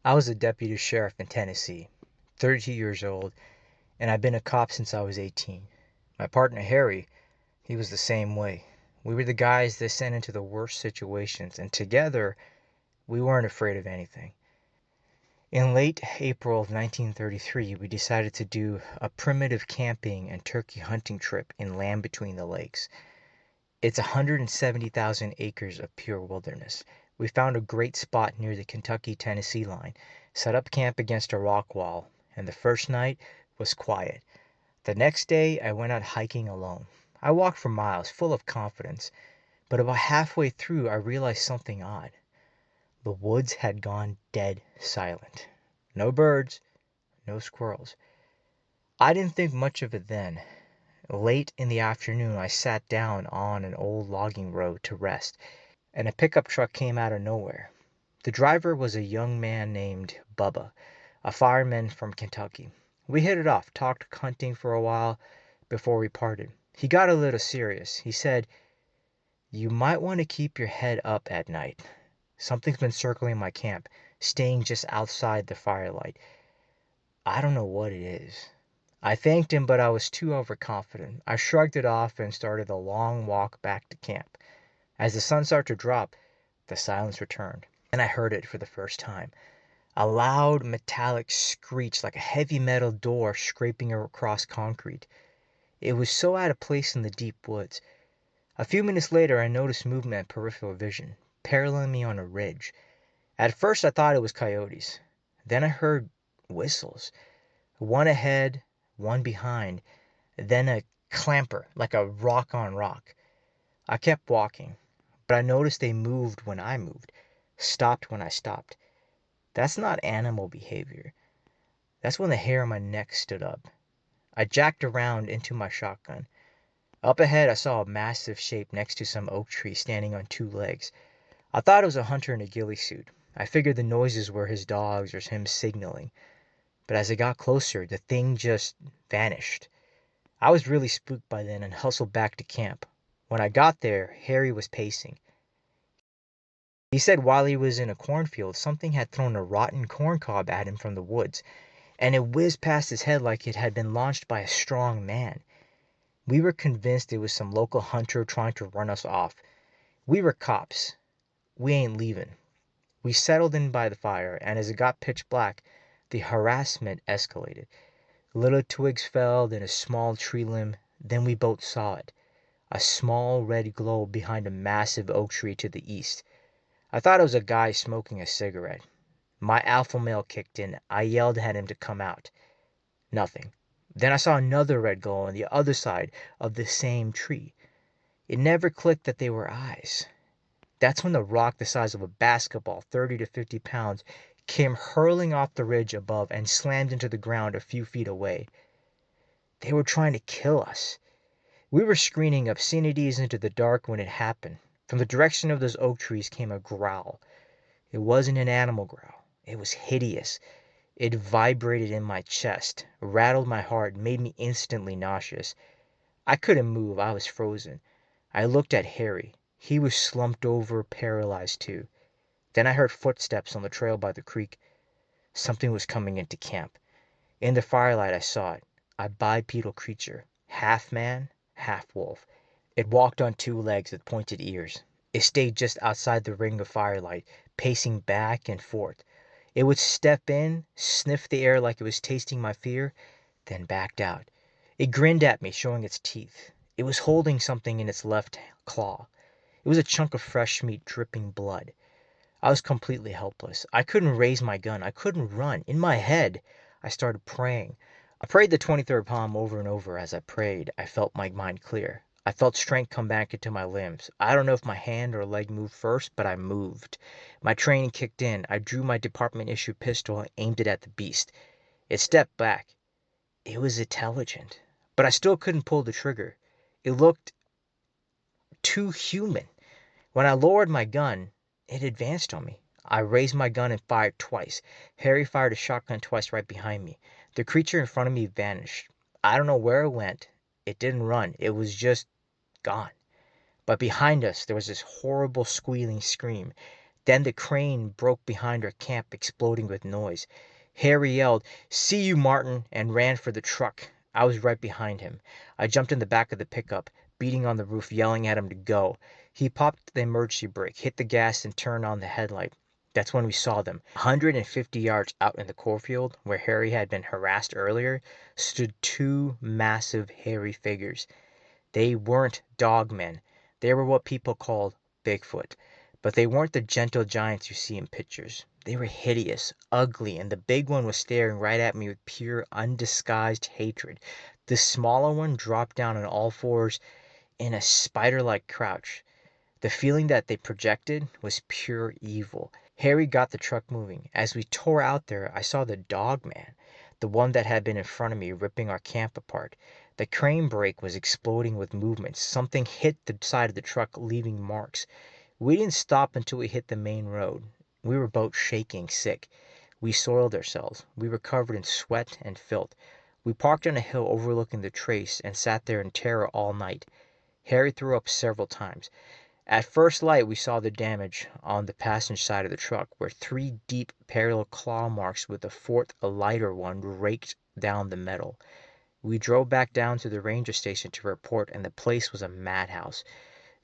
I was a deputy sheriff in Tennessee, 32 years old, and I've been a cop since I was 18. My partner Harry, he was the same way. We were the guys that sent into the worst situations, and together we weren't afraid of anything. In late April of 1933, we decided to do a primitive camping and turkey hunting trip in Land Between the Lakes. It's 170,000 acres of pure wilderness. We found a great spot near the Kentucky-Tennessee line, set up camp against a rock wall, and the first night was quiet. The next day I went out hiking alone. I walked for miles, full of confidence, but about halfway through I realized something odd. The woods had gone dead silent. No birds, no squirrels. I didn't think much of it then. Late in the afternoon I sat down on an old logging road to rest, and a pickup truck came out of nowhere. The driver was a young man named Bubba, a fireman from Kentucky. We hit it off, talked hunting for a while before we parted. He got a little serious. He said, "You might want to keep your head up at night. Something's been circling my camp, staying just outside the firelight. I don't know what it is." I thanked him, but I was too overconfident. I shrugged it off and started the long walk back to camp. As the sun started to drop, the silence returned, and I heard it for the first time. A loud metallic screech like a heavy metal door scraping across concrete. It was so out of place in the deep woods. A few minutes later I noticed movement in peripheral vision, paralleling me on a ridge. At first I thought it was coyotes. Then I heard whistles. One ahead, one behind, then a clamper like a rock on rock. I kept walking, but I noticed they moved when I moved, stopped when I stopped. That's not animal behavior. That's when the hair on my neck stood up. I jacked around into my shotgun. Up ahead I saw a massive shape next to some oak tree standing on two legs. I thought it was a hunter in a ghillie suit. I figured the noises were his dogs or him signaling. But as I got closer, the thing just vanished. I was really spooked by then and hustled back to camp. When I got there, Harry was pacing. He said while he was in a cornfield, something had thrown a rotten corn cob at him from the woods, and it whizzed past his head like it had been launched by a strong man. We were convinced it was some local hunter trying to run us off. We were cops. We ain't leaving. We settled in by the fire, and as it got pitch black, the harassment escalated. Little twigs fell, then a small tree limb, then we both saw it. A small red glow behind a massive oak tree to the east. I thought it was a guy smoking a cigarette. My alpha male kicked in. I yelled at him to come out. Nothing. Then I saw another red glow on the other side of the same tree. It never clicked that they were eyes. That's when the rock the size of a basketball, 30 to 50 pounds, came hurling off the ridge above and slammed into the ground a few feet away. They were trying to kill us. We were screaming obscenities into the dark when it happened. From the direction of those oak trees came a growl. It wasn't an animal growl. It was hideous. It vibrated in my chest, rattled my heart, made me instantly nauseous. I couldn't move. I was frozen. I looked at Harry. He was slumped over, paralyzed too. Then I heard footsteps on the trail by the creek. Something was coming into camp. In the firelight I saw it. A bipedal creature. Half man, half wolf. It walked on two legs with pointed ears. It stayed just outside the ring of firelight, pacing back and forth. It would step in, sniff the air like it was tasting my fear, then backed out. It grinned at me, showing its teeth. It was holding something in its left claw. It was a chunk of fresh meat dripping blood. I was completely helpless. I couldn't raise my gun. I couldn't run. In my head, I started praying. I prayed the 23rd Psalm over and over. As I prayed, I felt my mind clear. I felt strength come back into my limbs. I don't know if my hand or leg moved first, but I moved. My training kicked in. I drew my department-issued pistol and aimed it at the beast. It stepped back. It was intelligent, but I still couldn't pull the trigger. It looked too human. When I lowered my gun, it advanced on me. I raised my gun and fired twice. Harry fired a shotgun twice right behind me. The creature in front of me vanished. I don't know where it went. It didn't run. It was just gone. But behind us, there was this horrible squealing scream. Then the crane broke behind our camp, exploding with noise. Harry yelled, "See you, Martin," and ran for the truck. I was right behind him. I jumped in the back of the pickup, beating on the roof, yelling at him to go. He popped the emergency brake, hit the gas, and turned on the headlight. That's when we saw them. 150 yards out in the cornfield, where Harry had been harassed earlier, stood two massive, hairy figures. They weren't dogmen. They were what people called Bigfoot. But they weren't the gentle giants you see in pictures. They were hideous, ugly, and the big one was staring right at me with pure, undisguised hatred. The smaller one dropped down on all fours in a spider-like crouch. The feeling that they projected was pure evil. Harry got the truck moving. As we tore out there, I saw the Dogman, the one that had been in front of me, ripping our camp apart. The crane brake was exploding with movements. Something hit the side of the truck, leaving marks. We didn't stop until we hit the main road. We were both shaking sick. We soiled ourselves. We were covered in sweat and filth. We parked on a hill overlooking the trace and sat there in terror all night. Harry threw up several times. At first light we saw the damage on the passenger side of the truck, where three deep parallel claw marks with a fourth, a lighter one, raked down the metal. We drove back down to the ranger station to report, and the place was a madhouse.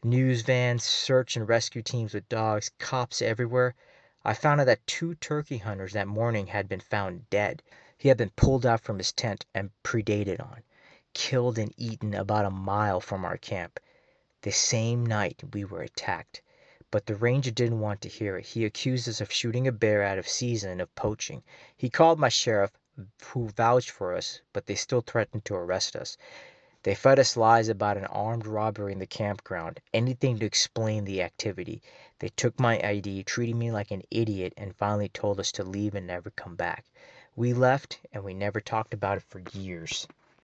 News vans, search and rescue teams with dogs, cops everywhere. I found out that two turkey hunters that morning had been found dead. He had been pulled out from his tent and predated on, killed and eaten about a mile from our camp. The same night we were attacked. But the ranger didn't want to hear it. He accused us of shooting a bear out of season and of poaching. He called my sheriff, who vouched for us, but they still threatened to arrest us. They fed us lies about an armed robbery in the campground, anything to explain the activity. They took my ID, treated me like an idiot, and finally told us to leave and never come back. We left, and we never talked about it for years.